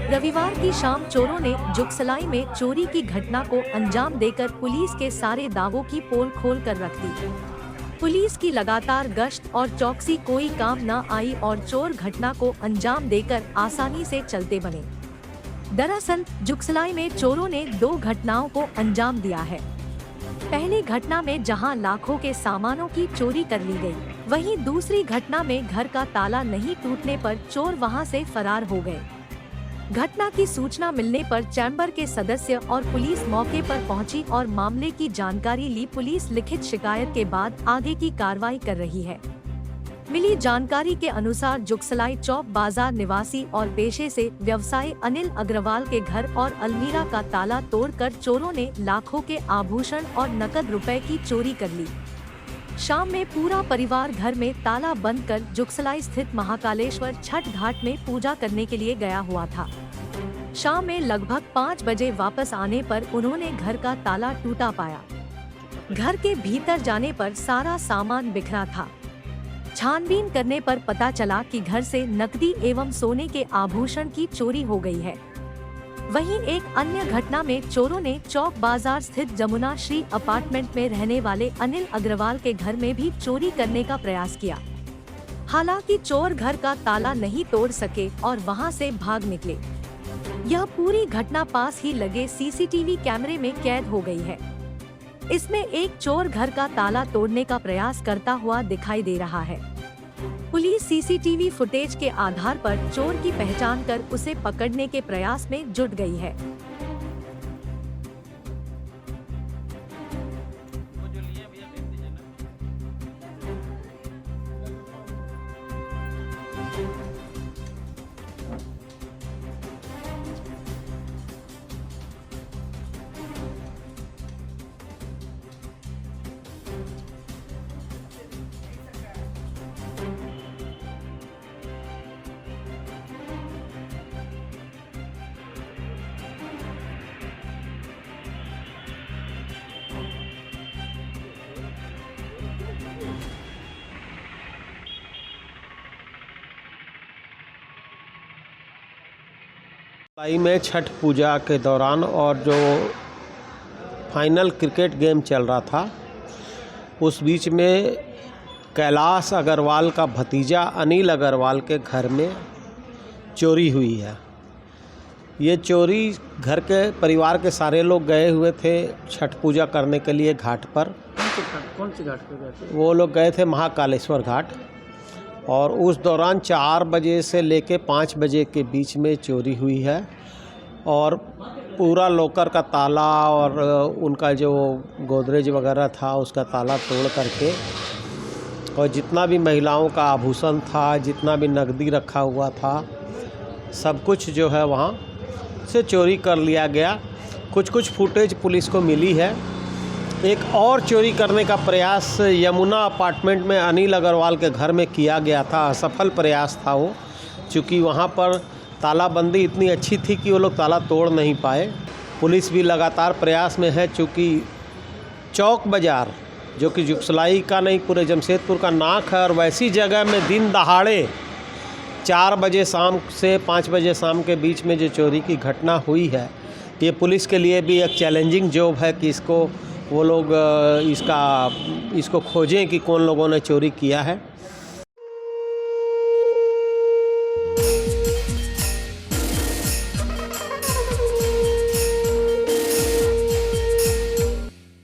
रविवार की शाम चोरों ने जुगसलाई में चोरी की घटना को अंजाम देकर पुलिस के सारे दावों की पोल खोल कर रख दी। पुलिस की लगातार गश्त और चौकसी कोई काम न आई और चोर घटना को अंजाम देकर आसानी से चलते बने। दरअसल जुगसलाई में चोरों ने 2 घटनाओं को अंजाम दिया है। पहली घटना में जहां लाखों के सामानों की चोरी कर ली गई, वहीं दूसरी घटना में घर का ताला नहीं टूटने पर चोर वहां से फरार हो गए। घटना की सूचना मिलने पर चैम्बर के सदस्य और पुलिस मौके पर पहुंची और मामले की जानकारी ली। पुलिस लिखित शिकायत के बाद आगे की कार्रवाई कर रही है। मिली जानकारी के अनुसार जुगसलाई चौक बाजार निवासी और पेशे से व्यवसायी अनिल अग्रवाल के घर और अलमीरा का ताला तोड़कर चोरों ने लाखों के आभूषण और नकद रुपए की चोरी कर ली। शाम में पूरा परिवार घर में ताला बंद कर जुगसलाई स्थित महाकालेश्वर छठ घाट में पूजा करने के लिए गया हुआ था। शाम में लगभग 5 बजे वापस आने पर उन्होंने घर का ताला टूटा पाया। घर के भीतर जाने पर सारा सामान बिखरा था। छानबीन करने पर पता चला कि घर से नकदी एवं सोने के आभूषण की चोरी हो गई है। वहीं एक अन्य घटना में चोरों ने चौक बाजार स्थित जमुना श्री अपार्टमेंट में रहने वाले अनिल अग्रवाल के घर में भी चोरी करने का प्रयास किया। हालांकि चोर घर का ताला नहीं तोड़ सके और वहां से भाग निकले। यह पूरी घटना पास ही लगे सीसीटीवी कैमरे में कैद हो गई है। इसमें एक चोर घर का ताला तोड़ने का प्रयास करता हुआ दिखाई दे रहा है। पुलिस सीसीटीवी फुटेज के आधार पर चोर की पहचान कर उसे पकड़ने के प्रयास में जुट गई है। जुलाई में छठ पूजा के दौरान और जो फाइनल क्रिकेट गेम चल रहा था, उस बीच में कैलाश अग्रवाल का भतीजा अनिल अग्रवाल के घर में चोरी हुई है। ये चोरी घर के परिवार के सारे लोग गए हुए थे छठ पूजा करने के लिए घाट पर। कौन सी घाट पे गए थे? वो लोग गए थे महाकालेश्वर घाट और उस दौरान 4 बजे से लेके 5 बजे के बीच में चोरी हुई है और पूरा लॉकर का ताला और उनका जो गोदरेज वगैरह था उसका ताला तोड़ करके और जितना भी महिलाओं का आभूषण था, जितना भी नकदी रखा हुआ था, सब कुछ जो है वहाँ से चोरी कर लिया गया। कुछ फुटेज पुलिस को मिली है। एक और चोरी करने का प्रयास यमुना अपार्टमेंट में अनिल अग्रवाल के घर में किया गया था। असफल प्रयास था वो, चूँकि वहाँ पर तालाबंदी इतनी अच्छी थी कि वो लोग ताला तोड़ नहीं पाए। पुलिस भी लगातार प्रयास में है, चूँकि चौक बाज़ार जो कि जुगसलाई का नहीं पूरे जमशेदपुर का नाक है और वैसी जगह में दिन दहाड़े 4 बजे शाम से 5 बजे शाम के बीच में जो चोरी की घटना हुई है, ये पुलिस के लिए भी एक चैलेंजिंग जॉब है कि वो लोग इसको खोजें कि कौन लोगों ने चोरी किया है।